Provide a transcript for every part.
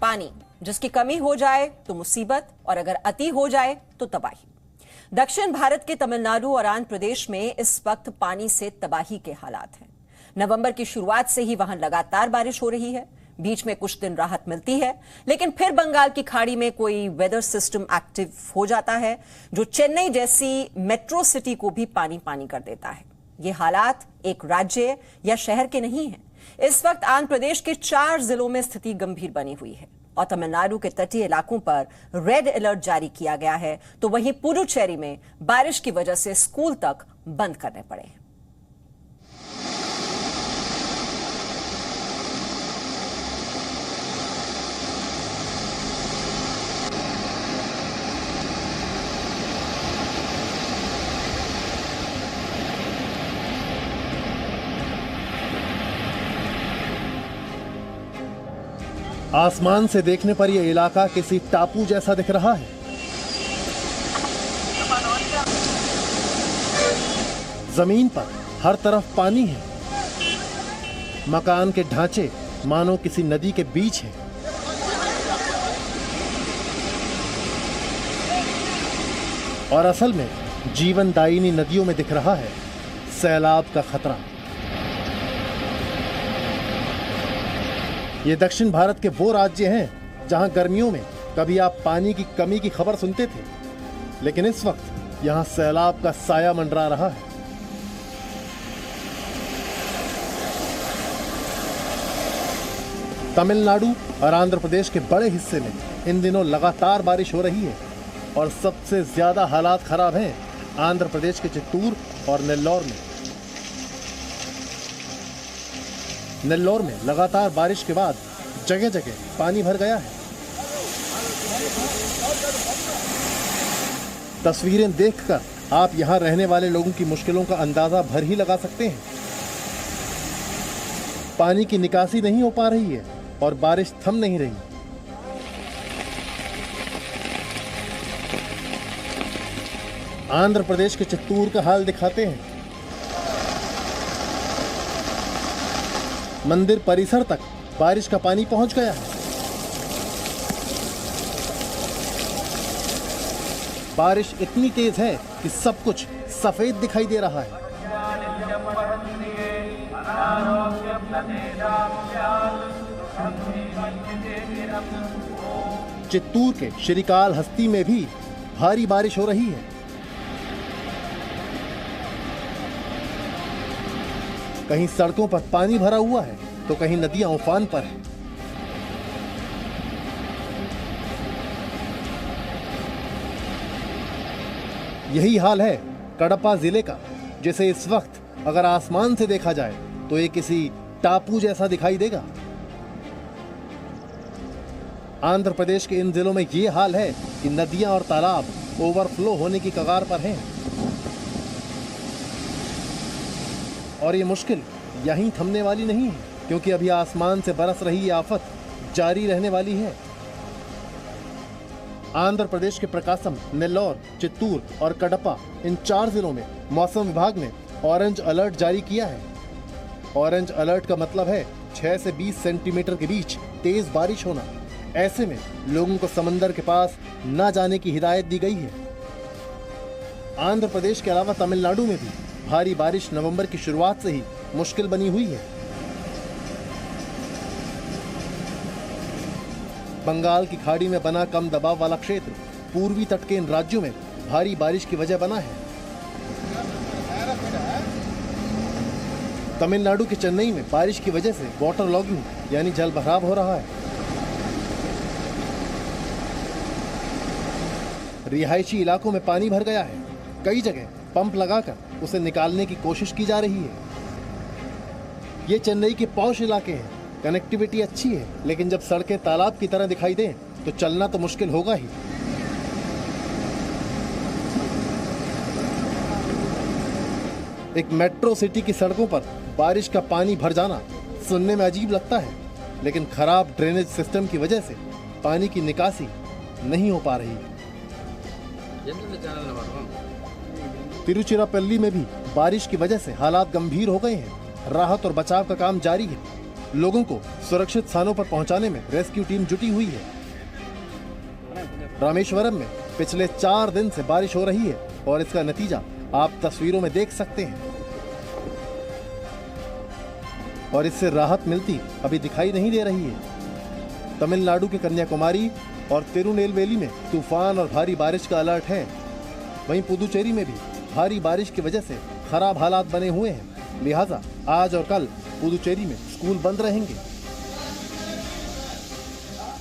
पानी, जिसकी कमी हो जाए तो मुसीबत और अगर अति हो जाए तो तबाही। दक्षिण भारत के तमिलनाडु और आंध्र प्रदेश में इस वक्त पानी से तबाही के हालात हैं। नवंबर की शुरुआत से ही वहां लगातार बारिश हो रही है। बीच में कुछ दिन राहत मिलती है, लेकिन फिर बंगाल की खाड़ी में कोई वेदर सिस्टम एक्टिव हो जाता है जो चेन्नई जैसी मेट्रो सिटी को भी पानी पानी कर देता है। ये हालात एक राज्य या शहर के नहीं हैं। इस वक्त आंध्र प्रदेश के 4 जिलों में स्थिति गंभीर बनी हुई है और तमिलनाडु के तटीय इलाकों पर रेड अलर्ट जारी किया गया है, तो वहीं पुडुचेरी में बारिश की वजह से स्कूल तक बंद करने पड़े हैं। आसमान से देखने पर यह इलाका किसी टापू जैसा दिख रहा है। जमीन पर हर तरफ पानी है। मकान के ढांचे मानो किसी नदी के बीच हैं। और असल में जीवनदायिनी नदियों में दिख रहा है सैलाब का खतरा। ये दक्षिण भारत के वो राज्य हैं जहां गर्मियों में कभी आप पानी की कमी की खबर सुनते थे, लेकिन इस वक्त यहां सैलाब का साया मंडरा रहा है। तमिलनाडु और आंध्र प्रदेश के बड़े हिस्से में इन दिनों लगातार बारिश हो रही है और सबसे ज्यादा हालात खराब हैं आंध्र प्रदेश के चित्तूर और नेल्लौर में। नेल्लौर में लगातार बारिश के बाद जगह जगह पानी भर गया है। तस्वीरें देखकर आप यहां रहने वाले लोगों की मुश्किलों का अंदाजा भर ही लगा सकते हैं। पानी की निकासी नहीं हो पा रही है और बारिश थम नहीं रही। आंध्र प्रदेश के चित्तूर का हाल दिखाते हैं। मंदिर परिसर तक बारिश का पानी पहुंच गया है। बारिश इतनी तेज है कि सब कुछ सफेद दिखाई दे रहा है। चित्तूर के श्रीकाल हस्ती में भी भारी बारिश हो रही है। कहीं सड़कों पर पानी भरा हुआ है तो कहीं नदियां उफान पर हैं। यही हाल है कडपा जिले का, जिसे इस वक्त अगर आसमान से देखा जाए तो ये किसी टापू जैसा दिखाई देगा। आंध्र प्रदेश के इन जिलों में ये हाल है कि नदियां और तालाब ओवरफ्लो होने की कगार पर हैं। और ये मुश्किल यहीं थमने वाली नहीं है, क्योंकि अभी आसमान से बरस रही ये आफत जारी रहने वाली है। आंध्र प्रदेश के प्रकाशम, नेल्लौर, चित्तूर और कडपा, इन 4 जिलों में मौसम विभाग ने ऑरेंज अलर्ट जारी किया है। ऑरेंज अलर्ट का मतलब है 6 से 20 सेंटीमीटर के बीच तेज बारिश होना। ऐसे में लोगों को समंदर के पास न जाने की हिदायत दी गई है। आंध्र प्रदेश के अलावा तमिलनाडु में भी भारी बारिश नवंबर की शुरुआत से ही मुश्किल बनी हुई है। बंगाल की खाड़ी में बना कम दबाव वाला क्षेत्र पूर्वी तट के इन राज्यों में भारी बारिश की वजह बना है। तमिलनाडु के चेन्नई में बारिश की वजह से वाटर लॉगिंग यानी जल भराव हो रहा है। रिहायशी इलाकों में पानी भर गया है। कई जगह पंप लगाकर उसे निकालने की कोशिश की जा रही है। ये चेन्नई के पॉश इलाके हैं। कनेक्टिविटी अच्छी है, लेकिन जब सड़कें तालाब की तरह दिखाई दें तो चलना तो मुश्किल होगा ही। एक मेट्रो सिटी की सड़कों पर बारिश का पानी भर जाना सुनने में अजीब लगता है, लेकिन खराब ड्रेनेज सिस्टम की वजह से पानी की निकासी नहीं हो पा रही। तिरुचिरापल्ली में भी बारिश की वजह से हालात गंभीर हो गए हैं। राहत और बचाव का काम जारी है। लोगों को सुरक्षित स्थानों पर पहुंचाने में रेस्क्यू टीम जुटी हुई है। रामेश्वरम में पिछले 4 दिन से बारिश हो रही है और इसका नतीजा आप तस्वीरों में देख सकते हैं। और इससे राहत मिलती अभी दिखाई नहीं दे रही है। तमिलनाडु के कन्याकुमारी और तिरुनेलवेली में तूफान और भारी बारिश का अलर्ट है। वहीं पुदुचेरी में भी भारी बारिश की वजह से खराब हालात बने हुए हैं। लिहाजा आज और कल पुदुचेरी में स्कूल बंद रहेंगे।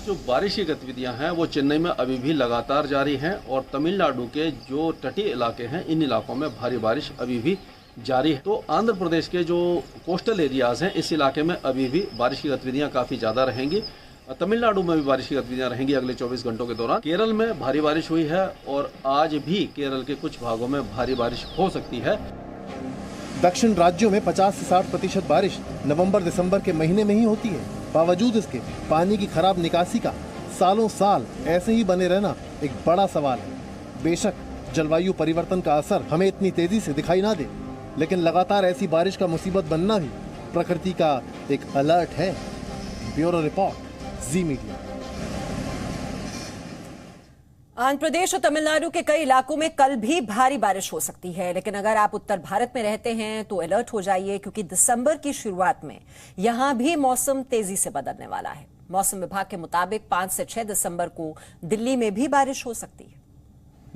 जो बारिश की गतिविधियां हैं वो चेन्नई में अभी भी लगातार जारी हैं और तमिलनाडु के जो तटीय इलाके हैं इन इलाकों में भारी बारिश अभी भी जारी है। तो आंध्र प्रदेश के जो कोस्टल एरियाज हैं इस इलाके में अभी भी बारिश की गतिविधियां काफ़ी ज़्यादा रहेंगी। तमिलनाडु में भी बारिश की गतिविधियां रहेंगी अगले 24 घंटों के दौरान। केरल में भारी बारिश हुई है और आज भी केरल के कुछ भागों में भारी बारिश हो सकती है। दक्षिण राज्यों में 50 से 60% बारिश नवंबर-दिसंबर के महीने में ही होती है। बावजूद इसके पानी की खराब निकासी का सालों साल ऐसे ही बने रहना एक बड़ा सवाल है। बेशक जलवायु परिवर्तन का असर हमें इतनी तेजी से दिखाई ना दे, लेकिन लगातार ऐसी बारिश का मुसीबत बनना भी प्रकृति का एक अलर्ट है। ब्यूरो रिपोर्ट, जी मीडिया। आंध्र प्रदेश और तमिलनाडु के कई इलाकों में कल भी भारी बारिश हो सकती है, लेकिन अगर आप उत्तर भारत में रहते हैं तो अलर्ट हो जाइए, क्योंकि दिसंबर की शुरुआत में यहां भी मौसम तेजी से बदलने वाला है। मौसम विभाग के मुताबिक 5 से 6 दिसंबर को दिल्ली में भी बारिश हो सकती है।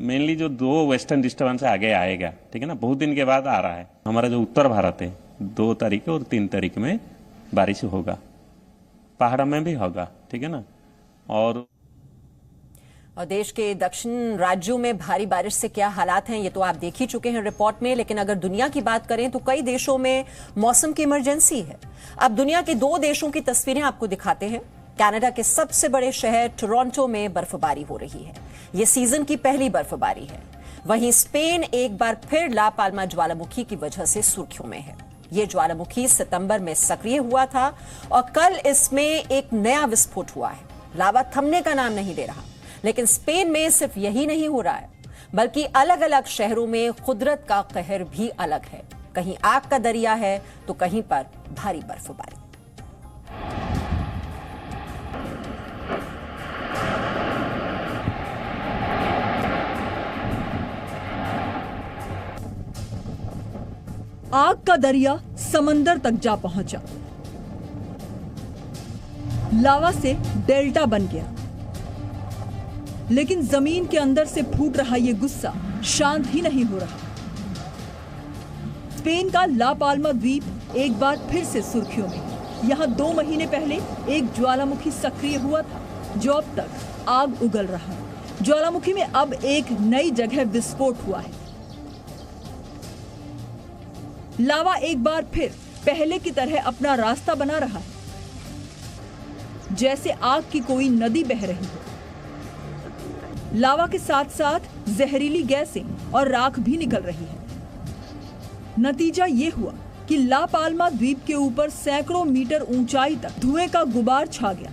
मेनली जो 2 वेस्टर्न डिस्टर्बेंस आगे आएगा, ठीक है ना, बहुत दिन के बाद आ रहा है। हमारा जो उत्तर भारत है 2 तारीख और 3 तारीख में बारिश होगा, पहाड़ में भी होगा, ठीक है ना। और देश के दक्षिण राज्यों में भारी बारिश से क्या हालात हैं ये तो आप देख ही चुके हैं रिपोर्ट में, लेकिन अगर दुनिया की बात करें तो कई देशों में मौसम की इमरजेंसी है। अब दुनिया के 2 देशों की तस्वीरें आपको दिखाते हैं। कनाडा के सबसे बड़े शहर टोरंटो में बर्फबारी हो रही है। ये सीजन की पहली बर्फबारी है। वहीं स्पेन एक बार फिर ला पाल्मा ज्वालामुखी की वजह से सुर्खियों में है। ये ज्वालामुखी सितंबर में सक्रिय हुआ था और कल इसमें एक नया विस्फोट हुआ है। लावा थमने का नाम नहीं ले रहा। लेकिन स्पेन में सिर्फ यही नहीं हो रहा है, बल्कि अलग अलग शहरों में कुदरत का कहर भी अलग है। कहीं आग का दरिया है तो कहीं पर भारी बर्फबारी। आग का दरिया समंदर तक जा पहुंचा। लावा से डेल्टा बन गया, लेकिन जमीन के अंदर से फूट रहा ये गुस्सा शांत ही नहीं हो रहा। स्पेन का ला पाल्मा द्वीप एक बार फिर से सुर्खियों में। यहाँ 2 महीने पहले एक ज्वालामुखी सक्रिय हुआ था, जो अब तक आग उगल रहा है। ज्वालामुखी में अब एक नई जगह विस्फोट हुआ है। लावा एक बार फिर पहले की तरह अपना रास्ता बना रहा है, जैसे आग की कोई नदी बह रही हो। लावा के साथ साथ जहरीली गैसें और राख भी निकल रही है। नतीजा ये हुआ कि ला पाल्मा द्वीप के ऊपर सैकड़ों मीटर ऊंचाई तक धुएं का गुबार छा गया।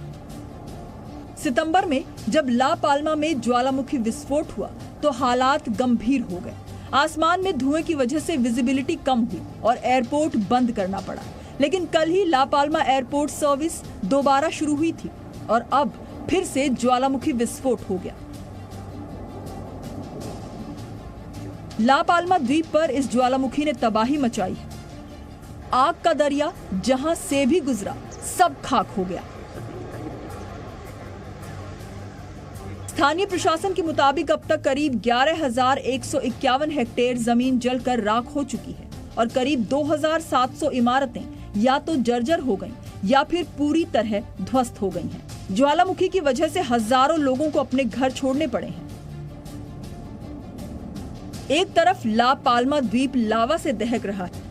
सितंबर में जब ला पाल्मा में ज्वालामुखी विस्फोट हुआ तो हालात गंभीर हो गए। आसमान में धुएं की वजह से विजिबिलिटी कम हुई और एयरपोर्ट बंद करना पड़ा। लेकिन कल ही ला पाल्मा एयरपोर्ट सर्विस दोबारा शुरू हुई थी और अब फिर से ज्वालामुखी विस्फोट हो गया। ला पाल्मा द्वीप पर इस ज्वालामुखी ने तबाही मचाई है। आग का दरिया जहां से भी गुजरा सब खाक हो गया। स्थानीय प्रशासन के मुताबिक अब तक करीब 11,151 हेक्टेयर जमीन जलकर राख हो चुकी है और करीब 2,700 इमारतें या तो जर्जर हो गईं या फिर पूरी तरह ध्वस्त हो गई हैं। ज्वालामुखी की वजह से हजारों लोगों को अपने घर छोड़ने पड़े हैं। एक तरफ ला पाल्मा द्वीप लावा से दहक रहा है,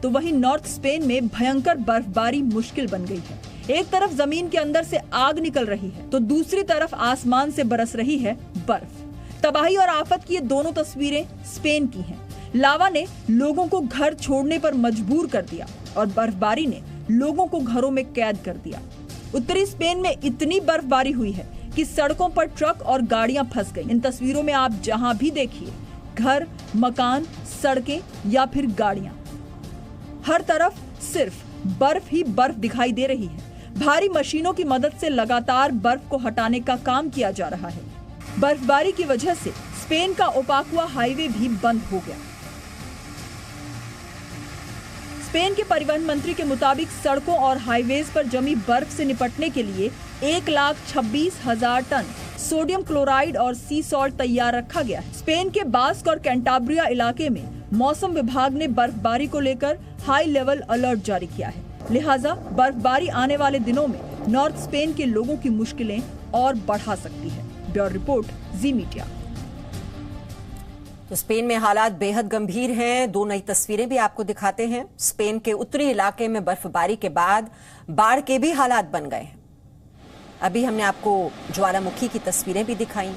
तो वहीं नॉर्थ स्पेन में भयंकर बर्फबारी मुश्किल बन गई है। एक तरफ जमीन के अंदर से आग निकल रही है तो दूसरी तरफ आसमान से बरस रही है बर्फ। तबाही और आफत की ये दोनों तस्वीरें स्पेन की हैं। लावा ने लोगों को घर छोड़ने पर मजबूर कर दिया और बर्फबारी ने लोगों को घरों में कैद कर दिया। उत्तरी स्पेन में इतनी बर्फबारी हुई है कि सड़कों पर ट्रक और गाड़ियां फंस गई। इन तस्वीरों में आप जहां भी देखिए, घर, मकान, सड़कें या फिर गाड़ियां, हर तरफ सिर्फ बर्फ ही बर्फ दिखाई दे रही है। भारी मशीनों की मदद से लगातार बर्फ को हटाने का काम किया जा रहा है। बर्फबारी की वजह से स्पेन का ओपाकुआ हाईवे भी बंद हो गया। स्पेन के परिवहन मंत्री के मुताबिक सड़कों और हाईवेज पर जमी बर्फ से निपटने के लिए 1,26,000 टन सोडियम क्लोराइड और सी सॉल्ट तैयार रखा गया है। स्पेन के बास्क और कैंटाब्रिया इलाके में मौसम विभाग ने बर्फबारी को लेकर हाई लेवल अलर्ट जारी किया है। लिहाजा बर्फबारी आने वाले दिनों में नॉर्थ स्पेन के लोगों की मुश्किलें और बढ़ा सकती है। ब्यूरो रिपोर्ट, जी मीडिया। तो स्पेन में हालात बेहद गंभीर हैं। दो नई तस्वीरें भी आपको दिखाते हैं। स्पेन के उत्तरी इलाके में बर्फबारी के बाद बाढ़ के भी हालात बन गए हैं। अभी हमने आपको ज्वालामुखी की तस्वीरें भी दिखाई,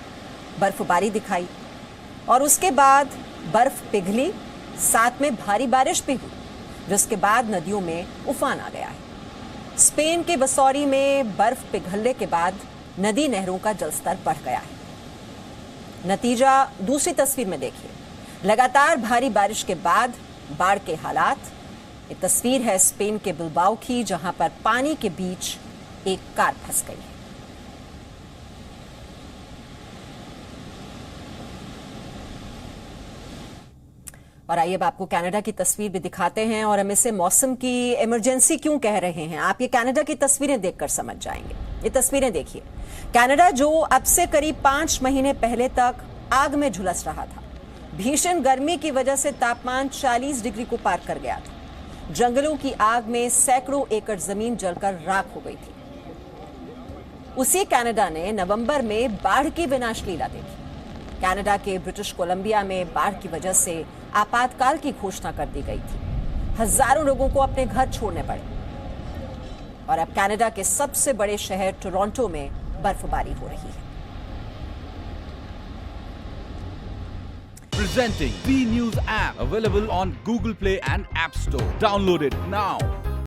बर्फबारी दिखाई, और उसके बाद बर्फ पिघली, साथ में भारी बारिश भी हुई, जिसके बाद नदियों में उफान आ गया है। स्पेन के बसौरी में बर्फ पिघलने के बाद नदी नहरों का जलस्तर बढ़ गया है। नतीजा दूसरी तस्वीर में देखिए। लगातार भारी बारिश के बाद बाढ़ के हालात। ये तस्वीर है स्पेन के बिलबाओ की, जहां पर पानी के बीच एक कार फंस गई है। और आइए अब आपको कनाडा की तस्वीर भी दिखाते हैं, और हम इसे मौसम की इमरजेंसी क्यों कह रहे हैं, आप ये कनाडा की तस्वीरें देखकर समझ जाएंगे। ये तस्वीरें देखिए। कनाडा जो अब से करीब 5 महीने पहले तक आग में झुलस रहा था। भीषण गर्मी की वजह से तापमान 40 डिग्री को पार कर गया था। जंगलों की आग में सैकड़ों एकड़ जमीन जलकर राख हो गई थी। उसी कनाडा ने नवंबर में बाढ़ की विनाश लीला देखी। कनाडा के ब्रिटिश कोलंबिया में बाढ़ की वजह से आपातकाल की घोषणा कर दी गई थी। हजारों लोगों को अपने घर छोड़ने पड़े, और अब कनाडा के सबसे बड़े शहर टोरंटो में बर्फबारी हो रही है। Presenting B News app, available on Google Play and App Store. Download it now.